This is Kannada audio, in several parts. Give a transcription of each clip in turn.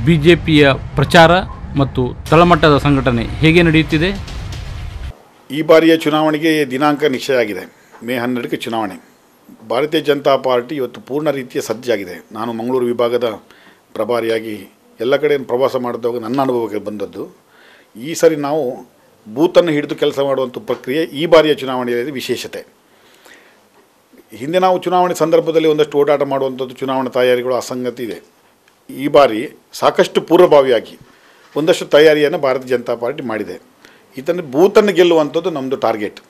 ಬಿಜೆಪಿಯ ಪ್ರಚಾರ ಮತ್ತು ತಳಮಟ್ಟದ ಸಂಘಟನೆ ಹೇಗೆ ನಡೆಯುತ್ತಿದೆ? ಈ ಬಾರಿಯ ಚುನಾವಣೆಗೆ ದಿನಾಂಕ ನಿಶ್ಚಯ ಆಗಿದೆ. ಮೇ 12ಕ್ಕೆ ಚುನಾವಣೆ. ಭಾರತೀಯ ಜನತಾ ಪಾರ್ಟಿ ಇವತ್ತು ಪೂರ್ಣ ರೀತಿಯ ಸಜ್ಜಾಗಿದೆ. ನಾನು ಮಂಗಳೂರು ವಿಭಾಗದ ಪ್ರಭಾರಿಯಾಗಿ ಎಲ್ಲ ಕಡೆ ಪ್ರವಾಸ ಮಾಡಿದಾಗ ನನ್ನ ಅನುಭವಕ್ಕೆ ಬಂದದ್ದು. ಈ ಸರಿ ನಾವು ಬೂತನ್ನು ಹಿಡಿದು ಕೆಲಸ ಮಾಡುವಂಥ ಪ್ರಕ್ರಿಯೆ ಈ ಬಾರಿಯ ಚುನಾವಣೆಯಲ್ಲಿ ವಿಶೇಷತೆ. ಹಿಂದೆ ನಾವು ಚುನಾವಣೆ ಸಂದರ್ಭದಲ್ಲಿ ಒಂದಷ್ಟು ಓಡಾಟ ಮಾಡುವಂಥದ್ದು ಚುನಾವಣಾ ತಯಾರಿಗಳು ಅಸಂಗತಿ ಇದೆ. ಈ ಬಾರಿ ಸಾಕಷ್ಟು ಪೂರ್ವಭಾವಿಯಾಗಿ ಒಂದಷ್ಟು ತಯಾರಿಯನ್ನು ಭಾರತೀಯ ಜನತಾ ಪಾರ್ಟಿ ಮಾಡಿದೆ. ಇದನ್ನು ಬೂತನ್ನು ಗೆಲ್ಲುವಂಥದ್ದು ನಮ್ಮದು ಟಾರ್ಗೆಟ್.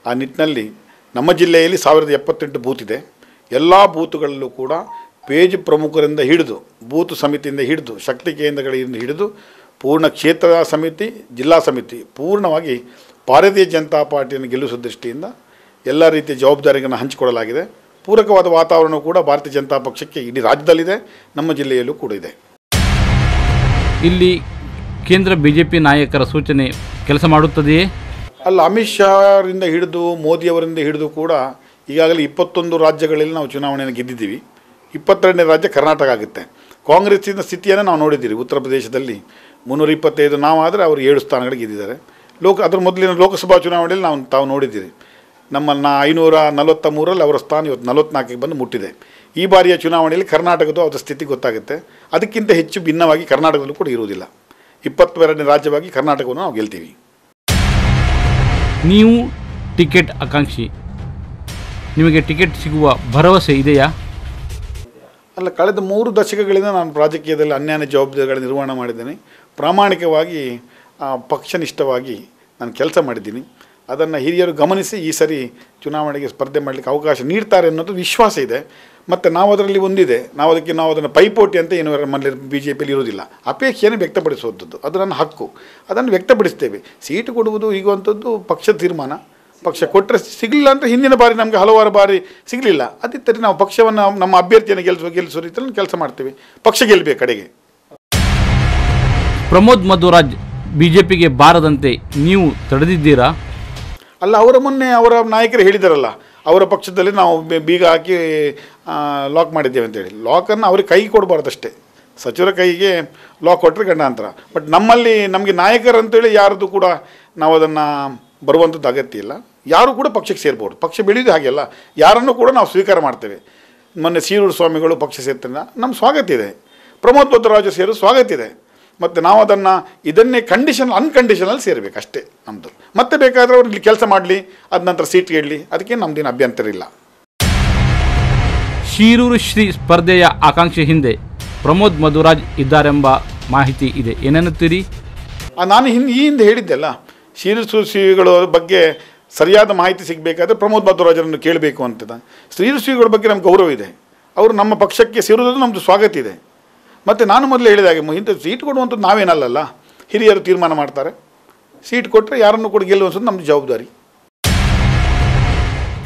ಆ ನಿಟ್ಟಿನಲ್ಲಿ ನಮ್ಮ ಜಿಲ್ಲೆಯಲ್ಲಿ 1078 ಬೂತ್ ಇದೆ. ಎಲ್ಲ ಬೂತುಗಳಲ್ಲೂ ಕೂಡ ಪೇಜ್ ಪ್ರಮುಖರಿಂದ ಹಿಡಿದು ಬೂತ್ ಸಮಿತಿಯಿಂದ ಹಿಡಿದು ಶಕ್ತಿ ಕೇಂದ್ರಗಳಿಂದ ಹಿಡಿದು ಪೂರ್ಣ ಕ್ಷೇತ್ರ ಸಮಿತಿ ಜಿಲ್ಲಾ ಸಮಿತಿ ಪೂರ್ಣವಾಗಿ ಭಾರತೀಯ ಜನತಾ ಪಾರ್ಟಿಯನ್ನು ಗೆಲ್ಲಿಸುವ ದೃಷ್ಟಿಯಿಂದ ಎಲ್ಲ ರೀತಿಯ ಜವಾಬ್ದಾರಿಗಳನ್ನು ಹಂಚಿಕೊಳ್ಳಲಾಗಿದೆ. ಪೂರಕವಾದ ವಾತಾವರಣ ಕೂಡ ಭಾರತೀಯ ಜನತಾ ಪಕ್ಷಕ್ಕೆ ಇಡೀ ರಾಜ್ಯದಲ್ಲಿದೆ, ನಮ್ಮ ಜಿಲ್ಲೆಯಲ್ಲೂ ಕೂಡ ಇದೆ. ಇಲ್ಲಿ ಕೇಂದ್ರ ಬಿಜೆಪಿ ನಾಯಕರ ಸೂಚನೆ ಕೆಲಸ ಮಾಡುತ್ತದೆಯೇ? ಅಲ್ಲ, ಅಮಿತ್ ಶಾರಿಂದ ಹಿಡಿದು ಮೋದಿಯವರಿಂದ ಹಿಡಿದು ಕೂಡ ಈಗಾಗಲೇ 21 ರಾಜ್ಯಗಳಲ್ಲಿ ನಾವು ಚುನಾವಣೆಯನ್ನು ಗೆದ್ದಿದ್ದೀವಿ. 22ನೇ ರಾಜ್ಯ ಕರ್ನಾಟಕ ಆಗುತ್ತೆ. ಕಾಂಗ್ರೆಸ್ಸಿನ ಸ್ಥಿತಿಯನ್ನು ನಾವು ನೋಡಿದ್ದೀರಿ. ಉತ್ತರ ಪ್ರದೇಶದಲ್ಲಿ 325 ನಾವಾದರೆ ಅವರು 7 ಸ್ಥಾನಗಳಿಗೆ ಗೆದ್ದಿದ್ದಾರೆ. ಅದರ ಮೊದಲಿನ ಲೋಕಸಭಾ ಚುನಾವಣೆಯಲ್ಲಿ ತಾವು ನೋಡಿದ್ದೀರಿ, ನಮ್ಮನ್ನು 543ರಲ್ಲಿ ಅವರ ಸ್ಥಾನ ಇವತ್ತು 44ಕ್ಕೆ ಬಂದು ಮುಟ್ಟಿದೆ. ಈ ಬಾರಿಯ ಚುನಾವಣೆಯಲ್ಲಿ ಕರ್ನಾಟಕದ ಅವರ ಸ್ಥಿತಿ ಗೊತ್ತಾಗುತ್ತೆ. ಅದಕ್ಕಿಂತ ಹೆಚ್ಚು ಭಿನ್ನವಾಗಿ ಕರ್ನಾಟಕದಲ್ಲೂ ಕೂಡ ಇರುವುದಿಲ್ಲ. 22ನೇ ರಾಜ್ಯವಾಗಿ ಕರ್ನಾಟಕವನ್ನು ನಾವು ಗೆಲ್ತೀವಿ. ನೀವು ಟಿಕೆಟ್ ಆಕಾಂಕ್ಷಿ, ನಿಮಗೆ ಟಿಕೆಟ್ ಸಿಗುವ ಭರವಸೆ ಇದೆಯಾ? ಅಲ್ಲ, ಕಳೆದ 3 ದಶಕಗಳಿಂದ ನಾನು ರಾಜಕೀಯದಲ್ಲಿ ಅನ್ಯಾನ್ಯ ಜವಾಬ್ದಾರಿಗಳ ನಿರ್ವಹಣೆ ಮಾಡಿದ್ದೇನೆ. ಪ್ರಾಮಾಣಿಕವಾಗಿ ಪಕ್ಷನಿಷ್ಠವಾಗಿ ನಾನು ಕೆಲಸ ಮಾಡಿದ್ದೀನಿ. ಅದನ್ನು ಹಿರಿಯರು ಗಮನಿಸಿ ಈ ಸರಿ ಚುನಾವಣೆಗೆ ಸ್ಪರ್ಧೆ ಮಾಡಲಿಕ್ಕೆ ಅವಕಾಶ ನೀಡ್ತಾರೆ ಅನ್ನೋದು ವಿಶ್ವಾಸ ಇದೆ. ಮತ್ತು ನಾವು ಅದರಲ್ಲಿ ಒಂದಿದೆ, ನಾವು ಅದನ್ನು ಪೈಪೋಟಿ ಅಂತ ಏನು ನಮ್ಮಲ್ಲಿ BJPಯಲ್ಲಿ ಇರೋದಿಲ್ಲ. ಅಪೇಕ್ಷೆಯನ್ನು ವ್ಯಕ್ತಪಡಿಸುವಂಥದ್ದು ಅದು ನನ್ನ ಹಕ್ಕು, ಅದನ್ನು ವ್ಯಕ್ತಪಡಿಸ್ತೇವೆ. ಸೀಟು ಕೊಡುವುದು ಹೀಗುವಂಥದ್ದು ಪಕ್ಷದ ತೀರ್ಮಾನ. ಪಕ್ಷ ಕೊಟ್ಟರೆ ಸಿಗಲಿಲ್ಲ ಅಂದರೆ ಹಿಂದಿನ ಬಾರಿ ನಮಗೆ ಹಲವಾರು ಬಾರಿ ಸಿಗಲಿಲ್ಲ. ಅದಿದ್ದರೆ ನಾವು ಪಕ್ಷವನ್ನು ನಮ್ಮ ಅಭ್ಯರ್ಥಿಯನ್ನು ಗೆಲ್ಲಿಸುವ ರೀತಿಯಲ್ಲಿ ಕೆಲಸ ಮಾಡ್ತೇವೆ. ಪಕ್ಷ ಗೆಲ್ಲಬೇಕು ಕಡೆಗೆ. ಪ್ರಮೋದ್ ಮಧ್ವರಾಜ್ ಬಿಜೆಪಿಗೆ ಬಾರದಂತೆ ನೀವು ತಡೆದಿದ್ದೀರಾ? ಅಲ್ಲ, ಮೊನ್ನೆ ಅವರ ನಾಯಕರು ಹೇಳಿದಾರಲ್ಲ, ಅವರ ಪಕ್ಷದಲ್ಲಿ ನಾವು ಬೀಗ ಹಾಕಿ ಲಾಕ್ ಮಾಡಿದ್ದೇವೆ ಅಂತೇಳಿ. ಲಾಕನ್ನು ಅವ್ರಿಗೆ ಕೈಗೆ ಕೊಡಬಾರ್ದಷ್ಟೇ, ಸಚಿವರ ಕೈಗೆ ಲಾಕ್ ಕೊಟ್ಟರೆ ಗಂಡಾಂತರ. ಬಟ್ ನಮಗೆ ನಾಯಕರು ಅಂತೇಳಿ ಯಾರದು ಕೂಡ ನಾವು ಅದನ್ನು ಬರುವಂಥದ್ದು ಅಗತ್ಯ ಇಲ್ಲ. ಯಾರು ಕೂಡ ಪಕ್ಷಕ್ಕೆ ಸೇರ್ಬೋದು. ಪಕ್ಷ ಬೆಳೆಯೋದು ಹಾಗೆಲ್ಲ, ಯಾರನ್ನು ಕೂಡ ನಾವು ಸ್ವೀಕಾರ ಮಾಡ್ತೇವೆ. ಮೊನ್ನೆ ಸೀರೂರು ಸ್ವಾಮಿಗಳು ಪಕ್ಷ ಸೇರ್ತಾರೆ, ನಮ್ಮ ಸ್ವಾಗತ ಇದೆ. ಪ್ರಮೋದ್ ಮಧ್ವರಾಜ್ ಸೇರೋದು ಸ್ವಾಗತ ಇದೆ. ಮತ್ತು ನಾವು ಇದನ್ನೇ ಅನ್ಕಂಡೀಷನಲ್ಲಿ ಸೇರಬೇಕು ಅಷ್ಟೇ ನಮ್ಮದು. ಮತ್ತೆ ಬೇಕಾದರೆ ಅವ್ರು ಇಲ್ಲಿ ಕೆಲಸ ಮಾಡಲಿ, ಅದ ನಂತರ ಸೀಟ್ ಗೆಡಲಿ, ಅದಕ್ಕೆ ನಮ್ಮದೇನು ಅಭ್ಯಂತರ ಇಲ್ಲ. ಶಿರೂರು ಶ್ರೀ ಸ್ಪರ್ಧೆಯ ಆಕಾಂಕ್ಷೆ ಹಿಂದೆ ಪ್ರಮೋದ್ ಮಧ್ವರಾಜ್ ಇದ್ದಾರೆಂಬ ಮಾಹಿತಿ ಇದೆ, ಏನೆನ್ನುತ್ತೀರಿ? ನಾನು ಈ ಹಿಂದೆ ಹೇಳಿದ್ದೆಲ್ಲ, ಶಿರೂರು ಶ್ರೀಗಳ ಬಗ್ಗೆ ಸರಿಯಾದ ಮಾಹಿತಿ ಸಿಗಬೇಕಾದ್ರೆ ಪ್ರಮೋದ್ ಮಧ್ವರಾಜರನ್ನು ಕೇಳಬೇಕು ಅಂತದ. ಶಿರೂರು ಶ್ರೀಗಳ ಬಗ್ಗೆ ನಮ್ಗೆ ಗೌರವ ಇದೆ. ಅವರು ನಮ್ಮ ಪಕ್ಷಕ್ಕೆ ಸೇರೋದು ನಮ್ಮದು ಸ್ವಾಗತ ಇದೆ. ಮತ್ತು ನಾನು ಮೊದಲು ಹೇಳಿದ ಹಾಗೆ ಇಂಥ ಸೀಟ್ ಕೊಡುವಂಥದ್ದು ನಾವೇನಲ್ಲ, ಹಿರಿಯರು ತೀರ್ಮಾನ ಮಾಡ್ತಾರೆ. ಸೀಟ್ ಕೊಟ್ಟರೆ ಯಾರನ್ನು ಕೂಡ ಗೆಲ್ಲುವಂಥದ್ದು ನಮ್ಮದು ಜವಾಬ್ದಾರಿ.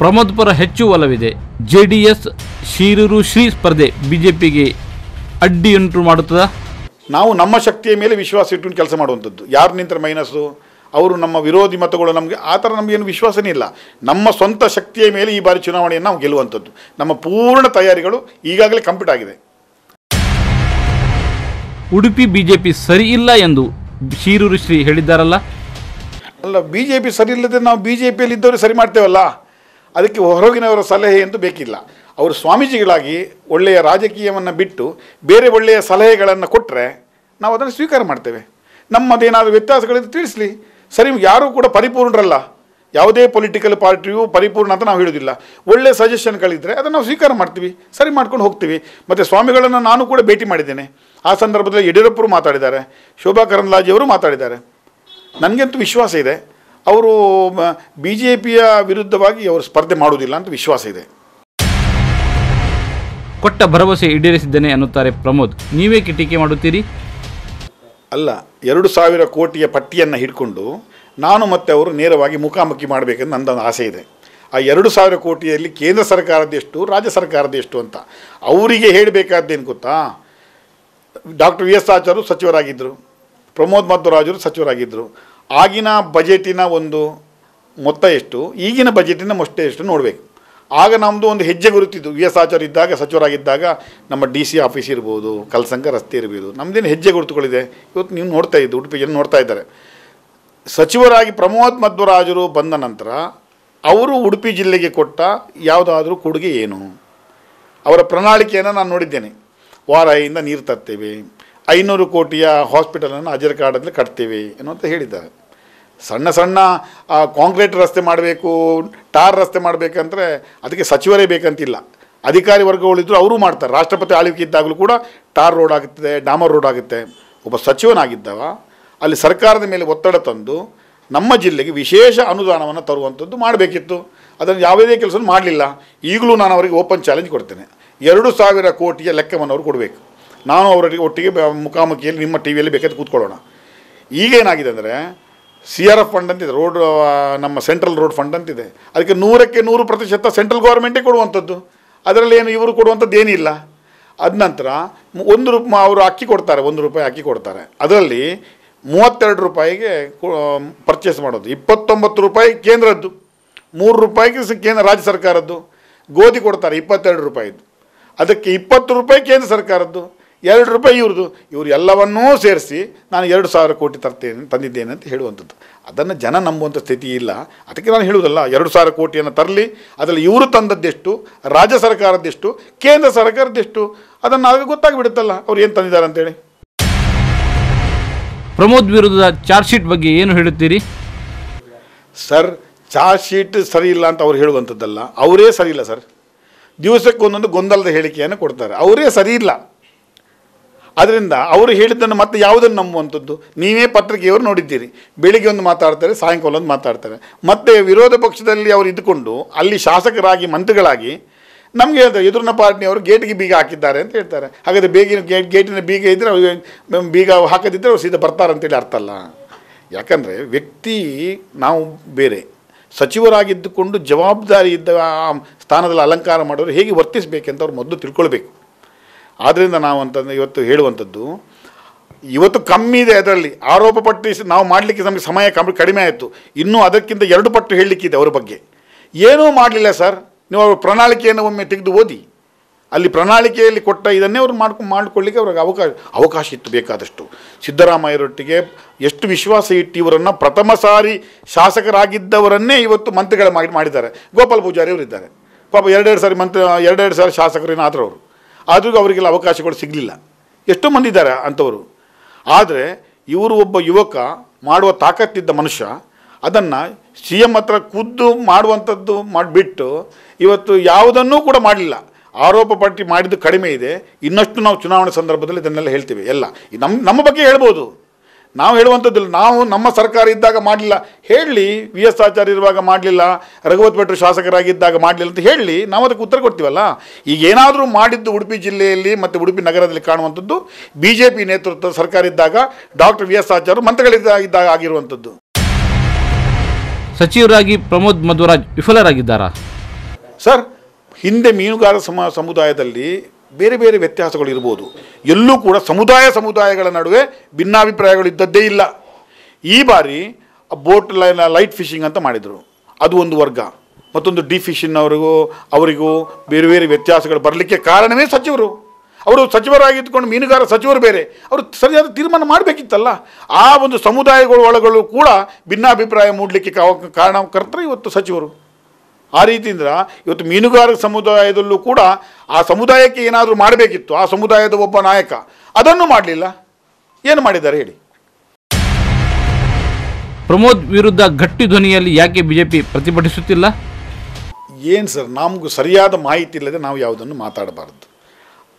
ಪ್ರಮೋದ್ ಪರ ಹೆಚ್ಚು ಒಲವಿದೆ. JDS ಶಿರೂರು ಶ್ರೀ ಸ್ಪರ್ಧೆ ಬಿಜೆಪಿಗೆ ಅಡ್ಡಿಯುಂಟು ಮಾಡುತ್ತದಾ? ನಾವು ನಮ್ಮ ಶಕ್ತಿಯ ಮೇಲೆ ವಿಶ್ವಾಸ ಇಟ್ಟು ಕೆಲಸ ಮಾಡುವಂಥದ್ದು. ಯಾರು ನಿಂತರೆ ಮೈನಸ್ಸು, ಅವರು ನಮ್ಮ ವಿರೋಧಿ ಮತಗಳು, ನಮಗೆ ಆ ಥರ ನಮಗೇನು ವಿಶ್ವಾಸನೇ ಇಲ್ಲ. ನಮ್ಮ ಸ್ವಂತ ಶಕ್ತಿಯ ಮೇಲೆ ಈ ಬಾರಿ ಚುನಾವಣೆಯನ್ನು ನಾವು ಗೆಲ್ಲುವಂಥದ್ದು. ನಮ್ಮ ಪೂರ್ಣ ತಯಾರಿಗಳು ಈಗಾಗಲೇ ಕಂಪ್ಲೀಟ್ ಆಗಿದೆ. ಉಡುಪಿ ಬಿಜೆಪಿ ಸರಿ ಇಲ್ಲ ಎಂದು ಶಿರೂರು ಶ್ರೀ ಹೇಳಿದ್ದಾರಲ್ಲ? ಅಲ್ಲ, BJP ಸರಿ ಇಲ್ಲದೆ ನಾವು BJPಯಲ್ಲಿ ಇದ್ದವರು ಸರಿ ಮಾಡ್ತೇವಲ್ಲ, ಅದಕ್ಕೆ ಹೊರಗಿನವರ ಸಲಹೆ ಅಂತೂ ಬೇಕಿಲ್ಲ. ಅವರು ಸ್ವಾಮೀಜಿಗಳಾಗಿ ಒಳ್ಳೆಯ ರಾಜಕೀಯವನ್ನು ಬಿಟ್ಟು ಬೇರೆ ಒಳ್ಳೆಯ ಸಲಹೆಗಳನ್ನು ಕೊಟ್ಟರೆ ನಾವು ಅದನ್ನು ಸ್ವೀಕಾರ ಮಾಡ್ತೇವೆ. ನಮ್ಮದೇನಾದರೂ ವ್ಯತ್ಯಾಸಗಳಿದ್ದು ತಿಳಿಸಲಿ. ಸರಿ, ಯಾರೂ ಕೂಡ ಪರಿಪೂರ್ಣರಲ್ಲ. ಯಾವುದೇ ಪೊಲಿಟಿಕಲ್ ಪಾರ್ಟಿಯು ಪರಿಪೂರ್ಣ ಅಂತ ನಾವು ಹೇಳೋದಿಲ್ಲ. ಒಳ್ಳೆಯ ಸಜೆಷನ್ಗಳಿದ್ದರೆ ಅದನ್ನು ನಾವು ಸ್ವೀಕಾರ ಮಾಡ್ತೀವಿ, ಸರಿ ಮಾಡ್ಕೊಂಡು ಹೋಗ್ತೀವಿ. ಮತ್ತು ಸ್ವಾಮಿಗಳನ್ನು ನಾನು ಕೂಡ ಭೇಟಿ ಮಾಡಿದ್ದೇನೆ. ಆ ಸಂದರ್ಭದಲ್ಲಿ ಯಡಿಯೂರಪ್ಪರು ಮಾತಾಡಿದ್ದಾರೆ, ಶೋಭಾ ಕರಂದ್ಲಾಜೆಯವರು ಮಾತಾಡಿದ್ದಾರೆ. ನನಗಂತೂ ವಿಶ್ವಾಸ ಇದೆ ಅವರು BJPಯ ವಿರುದ್ಧವಾಗಿ ಅವರು ಸ್ಪರ್ಧೆ ಮಾಡುವುದಿಲ್ಲ ಅಂತ ವಿಶ್ವಾಸ ಇದೆ. ಕೊಟ್ಟ ಭರವಸೆ ಈಡೇರಿಸಿದ್ದೇನೆ ಅನ್ನುತ್ತಾರೆ ಪ್ರಮೋದ್. ನೀವೇಕೆ ಟೀಕೆ ಮಾಡುತ್ತೀರಿ? ಅಲ್ಲ, 2,000 ಕೋಟಿಯ ಪಟ್ಟಿಯನ್ನು ಹಿಡ್ಕೊಂಡು ನಾನು ಮತ್ತು ಅವರು ನೇರವಾಗಿ ಮುಖಾಮುಖಿ ಮಾಡಬೇಕಂತ ನನ್ನದೊಂದು ಆಸೆ ಇದೆ. ಆ 2,000 ಕೋಟಿಯಲ್ಲಿ ಕೇಂದ್ರ ಸರ್ಕಾರದೆಷ್ಟು, ರಾಜ್ಯ ಸರ್ಕಾರದೆಷ್ಟು ಅಂತ ಅವರಿಗೆ ಹೇಳಬೇಕಾದ್ದೇನು ಗೊತ್ತಾ? ಡಾಕ್ಟರ್ VS ಆಚಾರ್ಯರು ಸಚಿವರಾಗಿದ್ದರು, ಪ್ರಮೋದ್ ಮಧ್ವರಾಜರು ಸಚಿವರಾಗಿದ್ದರು. ಆಗಿನ ಬಜೆಟಿನ ಒಂದು ಮೊತ್ತ ಎಷ್ಟು, ಈಗಿನ ಬಜೆಟಿನ ಮೊತ್ತ ಎಷ್ಟು ನೋಡಬೇಕು. ಆಗ ನಮ್ಮದು ಒಂದು ಹೆಜ್ಜೆ ಗುರುತಿದ್ದು ವಿ ಎಸ್ ಆಚಾರ್ಯ ಇದ್ದಾಗ ಸಚಿವರಾಗಿದ್ದಾಗ ನಮ್ಮ ಡಿ ಸಿ ಆಫೀಸ್ ಇರ್ಬೋದು, ಕಲ್ಸಂಕ ರಸ್ತೆ ಇರ್ಬೋದು, ನಮ್ಮದೇನು ಹೆಜ್ಜೆ ಗುರುತುಗಳಿದೆ. ಇವತ್ತು ನೀವು ನೋಡ್ತಾ ಇದ್ದು ಉಡುಪಿಯಲ್ಲಿ ನೋಡ್ತಾ ಇದ್ದಾರೆ. ಸಚಿವರಾಗಿ ಪ್ರಮೋದ್ ಮಧ್ವರಾಜರು ಬಂದ ನಂತರ ಅವರು ಉಡುಪಿ ಜಿಲ್ಲೆಗೆ ಕೊಟ್ಟ ಯಾವುದಾದ್ರೂ ಕೊಡುಗೆ ಏನು? ಅವರ ಪ್ರಣಾಳಿಕೆಯನ್ನು ನಾನು ನೋಡಿದ್ದೇನೆ. ವಾರಾಯಿಂದ ನೀರು ತರ್ತೇವೆ, 500 ಕೋಟಿಯ ಹಾಸ್ಪಿಟಲನ್ನು ಅಜರ್ಕಾಡಲ್ಲಿ ಕಟ್ತೇವೆ ಅನ್ನುವಂತ ಹೇಳಿದ್ದಾರೆ. ಸಣ್ಣ ಸಣ್ಣ ಕಾಂಕ್ರೀಟ್ ರಸ್ತೆ ಮಾಡಬೇಕು, ಟಾರ್ ರಸ್ತೆ ಮಾಡಬೇಕಂದ್ರೆ ಅದಕ್ಕೆ ಸಚಿವರೇ ಬೇಕಂತಿಲ್ಲ, ಅಧಿಕಾರಿ ವರ್ಗಗಳಿದ್ರು ಅವರು ಮಾಡ್ತಾರೆ. ರಾಷ್ಟ್ರಪತಿ ಆಳ್ವಿಕೆ ಇದ್ದಾಗಲೂ ಕೂಡ ಟಾರ್ ರೋಡ್ ಆಗುತ್ತೆ, ಡಾಮರ್ ರೋಡ್ ಆಗುತ್ತೆ. ಒಬ್ಬ ಸಚಿವನಾಗಿದ್ದವ ಅಲ್ಲಿ ಸರ್ಕಾರದ ಮೇಲೆ ಒತ್ತಡ ತಂದು ನಮ್ಮ ಜಿಲ್ಲೆಗೆ ವಿಶೇಷ ಅನುದಾನವನ್ನು ತರುವಂಥದ್ದು ಮಾಡಬೇಕಿತ್ತು. ಅದನ್ನು ಯಾವುದೇ ಕೆಲಸ ಮಾಡಲಿಲ್ಲ. ಈಗಲೂ ನಾನು ಅವರಿಗೆ ಓಪನ್ ಚಾಲೆಂಜ್ ಕೊಡ್ತೇನೆ. 2,000 ಕೋಟಿಯ ಲೆಕ್ಕವನ್ನು ಅವರು ಕೊಡಬೇಕು. ನಾನು ಅವರಿಗೆ ಒಟ್ಟಿಗೆ ಮುಖಾಮುಖಿಯಲ್ಲಿ ನಿಮ್ಮ ಟಿ ವಿಯಲ್ಲಿ ಬೇಕಾದ್ರೆ ಕೂತ್ಕೊಳ್ಳೋಣ. ಈಗೇನಾಗಿದೆ ಅಂದರೆ CRF ಫಂಡ್ ಅಂತಿದೆ, ರೋಡ್ ನಮ್ಮ ಸೆಂಟ್ರಲ್ ರೋಡ್ ಫಂಡ್ ಅಂತಿದೆ. ಅದಕ್ಕೆ 100ಕ್ಕೆ 100% ಸೆಂಟ್ರಲ್ ಗೌರ್ಮೆಂಟೇ ಕೊಡುವಂಥದ್ದು. ಅದರಲ್ಲಿ ಏನು ಇವರು ಕೊಡುವಂಥದ್ದು ಏನಿಲ್ಲ. ಅದ ನಂತರ ಅವರು ಅಕ್ಕಿ ಕೊಡ್ತಾರೆ, 1 ರೂಪಾಯಿ ಅಕ್ಕಿ ಕೊಡ್ತಾರೆ. ಅದರಲ್ಲಿ 32 ರೂಪಾಯಿಗೆ ಪರ್ಚೇಸ್ ಮಾಡೋದು, 29 ರೂಪಾಯಿ ಕೇಂದ್ರದ್ದು, 3 ರೂಪಾಯಿಗೆ ಕೇಂದ್ರ ರಾಜ್ಯ ಸರ್ಕಾರದ್ದು. ಗೋಧಿ ಕೊಡ್ತಾರೆ 22 ರೂಪಾಯಿದ್ದು, ಅದಕ್ಕೆ 20 ರೂಪಾಯಿ ಕೇಂದ್ರ ಸರ್ಕಾರದ್ದು, 2 ರೂಪಾಯಿ ಇವ್ರದ್ದು. ಇವರು ಎಲ್ಲವನ್ನೂ ಸೇರಿಸಿ ನಾನು 2,000 ಕೋಟಿ ತಂದಿದ್ದೇನೆ ಅಂತ ಹೇಳುವಂಥದ್ದು. ಅದನ್ನು ಜನ ನಂಬುವಂಥ ಸ್ಥಿತಿ ಇಲ್ಲ. ಅದಕ್ಕೆ ನಾನು ಹೇಳುವುದಲ್ಲ, 2,000 ಕೋಟಿಯನ್ನು ತರಲಿ, ಅದರಲ್ಲಿ ಇವರು ತಂದದ್ದೆಷ್ಟು, ರಾಜ್ಯ ಸರ್ಕಾರದ್ದೆಷ್ಟು, ಕೇಂದ್ರ ಸರ್ಕಾರದ್ದೆಷ್ಟು, ಅದನ್ನು ಆಗ ಗೊತ್ತಾಗಿಬಿಡುತ್ತಲ್ಲ ಅವ್ರು ಏನು ತಂದಿದ್ದಾರೆ ಅಂತೇಳಿ. ಪ್ರಮೋದ್ ವಿರುದ್ಧ ಚಾರ್ಜ್ ಶೀಟ್ ಬಗ್ಗೆ ಏನು ಹೇಳುತ್ತೀರಿ ಸರ್? ಚಾರ್ಜ್ ಶೀಟ್ ಸರಿ ಇಲ್ಲ ಅಂತ ಅವ್ರು ಹೇಳುವಂಥದ್ದಲ್ಲ, ಅವರೇ ಸರಿ ಇಲ್ಲ ಸರ್. ದಿವಸಕ್ಕೆ ಒಂದೊಂದು ಗೊಂದಲದ ಹೇಳಿಕೆಯನ್ನು ಕೊಡ್ತಾರೆ, ಅವರೇ ಸರಿ ಇಲ್ಲ. ಅದರಿಂದ ಅವರು ಹೇಳಿದ್ದನ್ನು ಮತ್ತೆ ಯಾವುದನ್ನು ನಂಬುವಂಥದ್ದು? ನೀವೇ ಪತ್ರಿಕೆಯವರು ನೋಡಿದ್ದೀರಿ, ಬೆಳಿಗ್ಗೆ ಒಂದು ಮಾತಾಡ್ತಾರೆ, ಸಾಯಂಕಾಲ ಒಂದು ಮಾತಾಡ್ತಾರೆ. ಮತ್ತು ವಿರೋಧ ಪಕ್ಷದಲ್ಲಿ ಅವರು ಇದ್ದುಕೊಂಡು ಅಲ್ಲಿ ಶಾಸಕರಾಗಿ ಮಂತ್ರಿಗಳಾಗಿ ನಮಗೆ ಹೇಳ್ತಾರೆ ಎದುರಿನ ಪಾರ್ಟಿಯವರು ಗೇಟಿಗೆ ಬೀಗ ಹಾಕಿದ್ದಾರೆ ಅಂತ ಹೇಳ್ತಾರೆ. ಹಾಗಾದರೆ ಗೇಟಿನ ಬೀಗ ಇದ್ದರೆ ಅವ್ರು ಬೀಗ ಹಾಕದಿದ್ದರೆ ಅವ್ರು ಸೀದಾ ಬರ್ತಾರೆ ಅಂತೇಳಿ ಅರ್ಥ ಅಲ್ಲ. ಯಾಕಂದರೆ ವ್ಯಕ್ತಿ ನಾವು ಬೇರೆ, ಸಚಿವರಾಗಿದ್ದುಕೊಂಡು ಜವಾಬ್ದಾರಿ ಇದ್ದ ಸ್ಥಾನದಲ್ಲಿ ಅಲಂಕಾರ ಮಾಡೋರು ಹೇಗೆ ವರ್ತಿಸಬೇಕಂತ ಅವ್ರು ಮೊದಲು ತಿಳ್ಕೊಳ್ಬೇಕು. ಆದ್ದರಿಂದ ನಾವು ಅಂತಂದರೆ ಇವತ್ತು ಹೇಳುವಂಥದ್ದು, ಇವತ್ತು ಕಮ್ಮಿ ಇದೆ. ಅದರಲ್ಲಿ ಆರೋಪ ಪಟ್ಟಿ ನಾವು ಮಾಡಲಿಕ್ಕೆ ನಮಗೆ ಸಮಯ ಕಡಿಮೆ ಆಯಿತು. ಇನ್ನೂ ಅದಕ್ಕಿಂತ 2 ಪಟ್ಟು ಹೇಳಲಿಕ್ಕಿದೆ ಅವರ ಬಗ್ಗೆ. ಏನೂ ಮಾಡಲಿಲ್ಲ ಸರ್. ನೀವು ಅವ್ರ ಪ್ರಣಾಳಿಕೆಯನ್ನು ಒಮ್ಮೆ ತೆಗೆದು ಓದಿ. ಅಲ್ಲಿ ಪ್ರಣಾಳಿಕೆಯಲ್ಲಿ ಕೊಟ್ಟ ಇದನ್ನೇ ಅವ್ರು ಮಾಡಿಕೊಳ್ಳಿಕ್ಕೆ ಅವ್ರಿಗೆ ಅವಕಾಶ ಇತ್ತು ಬೇಕಾದಷ್ಟು. ಸಿದ್ದರಾಮಯ್ಯರೊಟ್ಟಿಗೆ ಎಷ್ಟು ವಿಶ್ವಾಸ ಇಟ್ಟು ಇವರನ್ನು ಪ್ರಥಮ ಸಾರಿ ಶಾಸಕರಾಗಿದ್ದವರನ್ನೇ ಇವತ್ತು ಮಂತ್ರಿಗಳ ಮಾಡಿದ್ದಾರೆ. ಗೋಪಾಲ್ ಪೂಜಾರಿ ಅವರಿದ್ದಾರೆ, ಪಾಪ 2 ಸಾರಿ ಶಾಸಕರೇನಾದರೂ ಅವರು, ಆದರೂ ಅವರಿಗೆಲ್ಲ ಅವಕಾಶಗಳು ಸಿಗಲಿಲ್ಲ. ಎಷ್ಟೋ ಮಂದಿ ಇದ್ದಾರೆ ಅಂಥವರು. ಆದರೆ ಇವರು ಒಬ್ಬ ಯುವಕ ಮಾಡುವ ತಾಕತ್ತಿದ್ದ ಮನುಷ್ಯ, ಅದನ್ನು CM ಹತ್ರ ಖುದ್ದು ಮಾಡುವಂಥದ್ದು ಮಾಡಿಬಿಟ್ಟು ಇವತ್ತು ಯಾವುದನ್ನೂ ಕೂಡ ಮಾಡಲಿಲ್ಲ. ಆರೋಪ ಪಟ್ಟಿ ಮಾಡಿದ್ದು ಕಡಿಮೆ ಇದೆ. ಇನ್ನಷ್ಟು ನಾವು ಚುನಾವಣೆ ಸಂದರ್ಭದಲ್ಲಿ ಇದನ್ನೆಲ್ಲ ಹೇಳ್ತೀವಿ. ಎಲ್ಲ ನಮ್ಮ ಬಗ್ಗೆ ಹೇಳ್ಬೋದು, ನಾವು ಹೇಳುವಂಥದ್ದಿಲ್ಲ. ನಾವು ನಮ್ಮ ಸರ್ಕಾರ ಇದ್ದಾಗ ಮಾಡಲಿಲ್ಲ ಹೇಳಲಿ, VS ಆಚಾರ್ಯ ಇರುವಾಗ ಮಾಡಲಿಲ್ಲ, ರಘುವತ್ ಭಟ್ರು ಶಾಸಕರಾಗಿದ್ದಾಗ ಮಾಡಲಿಲ್ಲ ಅಂತ ಹೇಳಲಿ, ನಾವು ಅದಕ್ಕೆ ಉತ್ತರ ಕೊಡ್ತೀವಲ್ಲ. ಈಗ ಏನಾದರೂ ಮಾಡಿದ್ದು ಉಡುಪಿ ಜಿಲ್ಲೆಯಲ್ಲಿ ಮತ್ತು ಉಡುಪಿ ನಗರದಲ್ಲಿ ಕಾಣುವಂಥದ್ದು BJP ನೇತೃತ್ವದ ಸರ್ಕಾರ ಇದ್ದಾಗ ಡಾಕ್ಟರ್ VS ಆಚಾರ್ಯ ಮಂತ್ರಿಗಳಿದ್ದಾಗ ಆಗಿರುವಂಥದ್ದು. ಸಚಿವರಾಗಿ ಪ್ರಮೋದ್ ಮಧ್ವರಾಜ್ ವಿಫಲರಾಗಿದ್ದಾರಾ ಸರ್? ಹಿಂದೆ ಮೀನುಗಾರ ಸಮುದಾಯದಲ್ಲಿ ಬೇರೆ ಬೇರೆ ವ್ಯತ್ಯಾಸಗಳು ಇರ್ಬೋದು. ಎಲ್ಲೂ ಕೂಡ ಸಮುದಾಯಗಳ ನಡುವೆ ಭಿನ್ನಾಭಿಪ್ರಾಯಗಳು ಇದ್ದದ್ದೇ ಇಲ್ಲ. ಈ ಬಾರಿ ಬೋಟ್ ಲೈಟ್ ಫಿಶಿಂಗ್ ಅಂತ ಮಾಡಿದರು, ಅದು ಒಂದು ವರ್ಗ. ಮತ್ತೊಂದು ಡೀಪ್ ಫಿಶಿಂಗ್ ಅವರಿಗೂ ಬೇರೆ ಬೇರೆ ವ್ಯತ್ಯಾಸಗಳು ಬರಲಿಕ್ಕೆ ಕಾರಣವೇ ಸಚಿವರು. ಅವರು ಸಚಿವರಾಗಿದ್ದುಕೊಂಡು ಮೀನುಗಾರ ಸಚಿವರು ಬೇರೆ, ಅವರು ಸರಿಯಾದ ತೀರ್ಮಾನ ಮಾಡಬೇಕಿತ್ತಲ್ಲ. ಆ ಒಂದು ಸಮುದಾಯಗಳು ಕೂಡ ಭಿನ್ನಾಭಿಪ್ರಾಯ ಮೂಡಲಿಕ್ಕೆ ಕಾರಣಕರ್ತರು ಇವತ್ತು ಸಚಿವರು. ಆ ರೀತಿಯಿಂದ ಇವತ್ತು ಮೀನುಗಾರ ಸಮುದಾಯದಲ್ಲೂ ಕೂಡ ಆ ಸಮುದಾಯಕ್ಕೆ ಏನಾದರೂ ಮಾಡಬೇಕಿತ್ತು. ಆ ಸಮುದಾಯದ ಒಬ್ಬ ನಾಯಕ ಅದನ್ನು ಮಾಡಲಿಲ್ಲ. ಏನು ಮಾಡಿದ್ದಾರೆ ಹೇಳಿ? ಪ್ರಮೋದ್ ವಿರುದ್ಧ ಗಟ್ಟಿ ಧ್ವನಿಯಲ್ಲಿ ಯಾಕೆ BJP ಪ್ರತಿಭಟಿಸುತ್ತಿಲ್ಲ? ಏನು ಸರ್, ನಮಗೂ ಸರಿಯಾದ ಮಾಹಿತಿ ಇಲ್ಲದೆ ನಾವು ಯಾವುದನ್ನು ಮಾತಾಡಬಾರ್ದು.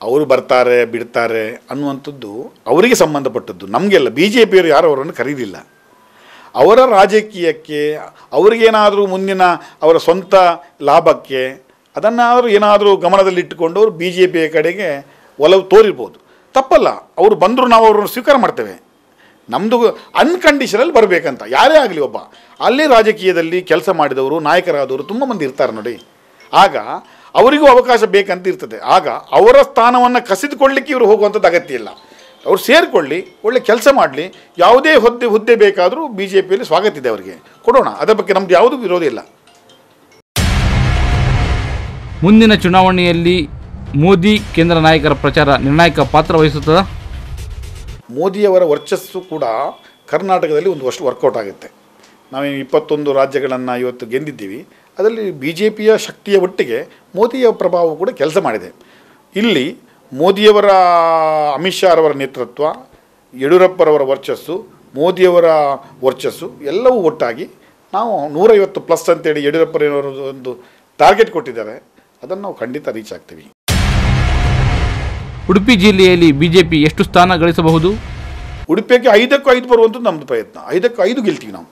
ಅವರು ಬರ್ತಾರೆ ಬಿಡ್ತಾರೆ ಅನ್ನುವಂಥದ್ದು ಅವರಿಗೆ ಸಂಬಂಧಪಟ್ಟದ್ದು, ನಮಗೆಲ್ಲ. BJPಯವರು ಯಾರು ಅವರನ್ನು ಕರೀಲಿಲ್ಲ. ಅವರ ರಾಜಕೀಯಕ್ಕೆ ಅವರಿಗೇನಾದರೂ ಮುಂದಿನ ಅವರ ಸ್ವಂತ ಲಾಭಕ್ಕೆ ಅದನ್ನಾದರೂ ಏನಾದರೂ ಗಮನದಲ್ಲಿಟ್ಟುಕೊಂಡು ಅವರು BJPಯ ಕಡೆಗೆ ಒಲವು ತೋರಿರ್ಬೋದು, ತಪ್ಪಲ್ಲ. ಅವರು ಬಂದರೂ ನಾವು ಅವ್ರನ್ನ ಸ್ವೀಕಾರ ಮಾಡ್ತೇವೆ. ನಮ್ಮದು ಅನ್ಕಂಡೀಷನಲ್ಲಿ ಬರಬೇಕಂತ. ಯಾರೇ ಆಗಲಿ, ಒಬ್ಬ ಅಲ್ಲಿ ರಾಜಕೀಯದಲ್ಲಿ ಕೆಲಸ ಮಾಡಿದವರು ನಾಯಕರಾದವರು ತುಂಬ ಮಂದಿ ಇರ್ತಾರೆ ನೋಡಿ. ಆಗ ಅವರಿಗೂ ಅವಕಾಶ ಬೇಕಂತ ಇರ್ತದೆ. ಆಗ ಅವರ ಸ್ಥಾನವನ್ನು ಕಸಿದುಕೊಳ್ಳಲಿಕ್ಕೆ ಇವರು ಹೋಗುವಂಥದ್ದು ಅಗತ್ಯ ಇಲ್ಲ. ಅವ್ರು ಸೇರಿಕೊಳ್ಳಿ, ಒಳ್ಳೆ ಕೆಲಸ ಮಾಡಲಿ. ಯಾವುದೇ ಹುದ್ದೆ ಬೇಕಾದರೂ BJPಯಲ್ಲಿ ಸ್ವಾಗತ ಇದೆ, ಅವರಿಗೆ ಕೊಡೋಣ. ಅದರ ಬಗ್ಗೆ ನಮ್ಮದು ಯಾವುದೂ ವಿರೋಧ ಇಲ್ಲ. ಮುಂದಿನ ಚುನಾವಣೆಯಲ್ಲಿ ಮೋದಿ ಕೇಂದ್ರ ನಾಯಕರ ಪ್ರಚಾರ ನಿರ್ಣಾಯಕ ಪಾತ್ರ ವಹಿಸುತ್ತದೆ. ಮೋದಿಯವರ ವರ್ಚಸ್ಸು ಕೂಡ ಕರ್ನಾಟಕದಲ್ಲಿ ಒಂದು ವರ್ಷ ವರ್ಕೌಟ್ ಆಗುತ್ತೆ. ನಾವೇನು 21 ರಾಜ್ಯಗಳನ್ನು ಇವತ್ತು ಗೆದ್ದಿದ್ದೀವಿ. ಅದರಲ್ಲಿ BJPಯ ಶಕ್ತಿಯ ಒಟ್ಟಿಗೆ ಮೋದಿಯ ಪ್ರಭಾವ ಕೂಡ ಕೆಲಸ ಮಾಡಿದೆ. ಇಲ್ಲಿ ಮೋದಿಯವರ ಅಮಿತ್ ಶಾ ಅವರ ನೇತೃತ್ವ, ಯಡಿಯೂರಪ್ಪರವರ ವರ್ಚಸ್ಸು, ಮೋದಿಯವರ ವರ್ಚಸ್ಸು ಎಲ್ಲವೂ ಒಟ್ಟಾಗಿ ನಾವು 150+ ಅಂತೇಳಿ ಯಡಿಯೂರಪ್ಪರವರು ಒಂದು ಟಾರ್ಗೆಟ್ ಕೊಟ್ಟಿದ್ದಾರೆ. ಅದನ್ನು ನಾವು ಖಂಡಿತ ರೀಚ್ ಆಗ್ತೀವಿ. ಉಡುಪಿ ಜಿಲ್ಲೆಯಲ್ಲಿ ಬಿಜೆಪಿ ಎಷ್ಟು ಸ್ಥಾನ ಗಳಿಸಬಹುದು? ಉಡುಪಿಗೆ 5ಕ್ಕೂ 5 ಬರುವಂಥದ್ದು ನಮ್ಮದು ಪ್ರಯತ್ನ. 5ಕ್ಕೂ 5 ಗೆಲ್ತೀವಿ ನಾವು.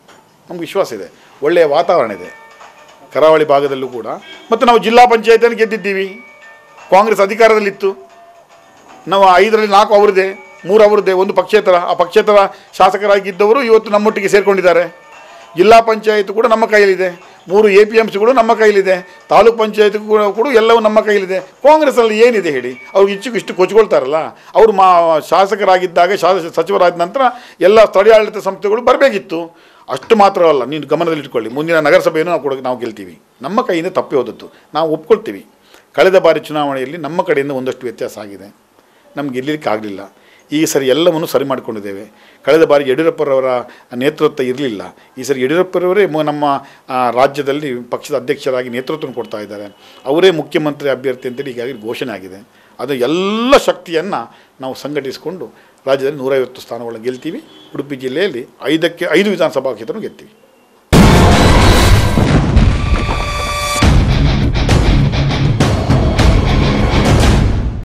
ನಮ್ಗೆ ವಿಶ್ವಾಸ ಇದೆ. ಒಳ್ಳೆಯ ವಾತಾವರಣ ಇದೆ ಕರಾವಳಿ ಭಾಗದಲ್ಲೂ ಕೂಡ. ಮತ್ತು ನಾವು ಜಿಲ್ಲಾ ಪಂಚಾಯತಿಯನ್ನು ಗೆದ್ದಿದ್ದೀವಿ. ಕಾಂಗ್ರೆಸ್ ಅಧಿಕಾರದಲ್ಲಿತ್ತು. ನಾವು 5ರಲ್ಲಿ 4 ಅವರದೇ, 3 ಅವರದೇ, 1 ಪಕ್ಷೇತರ. ಆ ಪಕ್ಷೇತರ ಶಾಸಕರಾಗಿದ್ದವರು ಇವತ್ತು ನಮ್ಮೊಟ್ಟಿಗೆ ಸೇರಿಕೊಂಡಿದ್ದಾರೆ. ಜಿಲ್ಲಾ ಪಂಚಾಯತ್ ಕೂಡ ನಮ್ಮ ಕೈಯಲ್ಲಿದೆ. 3 APMC ಕೂಡ ನಮ್ಮ ಕೈಯಲ್ಲಿದೆ. ತಾಲೂಕು ಪಂಚಾಯತ್ ಕೂಡ ಎಲ್ಲವೂ ನಮ್ಮ ಕೈಯಲ್ಲಿದೆ. ಕಾಂಗ್ರೆಸ್ಸಲ್ಲಿ ಏನಿದೆ ಹೇಳಿ? ಅವ್ರಿಗೆ ಇಷ್ಟು ಕೊಚ್ಕೊಳ್ತಾರಲ್ಲ. ಅವರು ಶಾಸಕರಾಗಿದ್ದಾಗ ಸಚಿವರಾದ ನಂತರ ಎಲ್ಲ ಸ್ಥಳೀಯಾಡಳಿತ ಸಂಸ್ಥೆಗಳು ಬರಬೇಕಿತ್ತು. ಅಷ್ಟು ಮಾತ್ರವಲ್ಲ, ನೀನು ಗಮನದಲ್ಲಿಟ್ಕೊಳ್ಳಿ, ಮುಂದಿನ ನಗರಸಭೆಯನ್ನು ನಾವು ಗೆಲ್ತೀವಿ. ನಮ್ಮ ಕೈಯಿಂದ ತಪ್ಪಿ ಹೋದದ್ದು ನಾವು ಒಪ್ಕೊಳ್ತೀವಿ. ಕಳೆದ ಬಾರಿ ಚುನಾವಣೆಯಲ್ಲಿ ನಮ್ಮ ಕಡೆಯಿಂದ ಒಂದಷ್ಟು ವ್ಯತ್ಯಾಸ ಆಗಿದೆ. ನಮ್ಗೆ ಗೆಲ್ಲಲಿಕ್ಕೆ ಆಗಲಿಲ್ಲ. ಈ ಸರಿ ಎಲ್ಲವನ್ನು ಸರಿ ಮಾಡಿಕೊಂಡಿದ್ದೇವೆ. ಕಳೆದ ಬಾರಿ ಯಡಿಯೂರಪ್ಪರವರ ನೇತೃತ್ವ ಇರಲಿಲ್ಲ. ಈ ಸರಿ ಯಡಿಯೂರಪ್ಪರವರೇ ನಮ್ಮ ರಾಜ್ಯದಲ್ಲಿ ಪಕ್ಷದ ಅಧ್ಯಕ್ಷರಾಗಿ ನೇತೃತ್ವ ಕೊಡ್ತಾ ಇದ್ದಾರೆ. ಅವರೇ ಮುಖ್ಯಮಂತ್ರಿ ಅಭ್ಯರ್ಥಿ ಅಂತೇಳಿ ಈಗಾಗಲೇ ಘೋಷಣೆ ಆಗಿದೆ. ಅದು ಎಲ್ಲ ಶಕ್ತಿಯನ್ನು ನಾವು ಸಂಘಟಿಸಿಕೊಂಡು ರಾಜ್ಯದಲ್ಲಿ 150 ಸ್ಥಾನಗಳನ್ನು ಗೆಲ್ತೀವಿ. ಉಡುಪಿ ಜಿಲ್ಲೆಯಲ್ಲಿ 5ಕ್ಕೆ 5 ವಿಧಾನಸಭಾ ಕ್ಷೇತ್ರವನ್ನು ಗೆಲ್ತೀವಿ.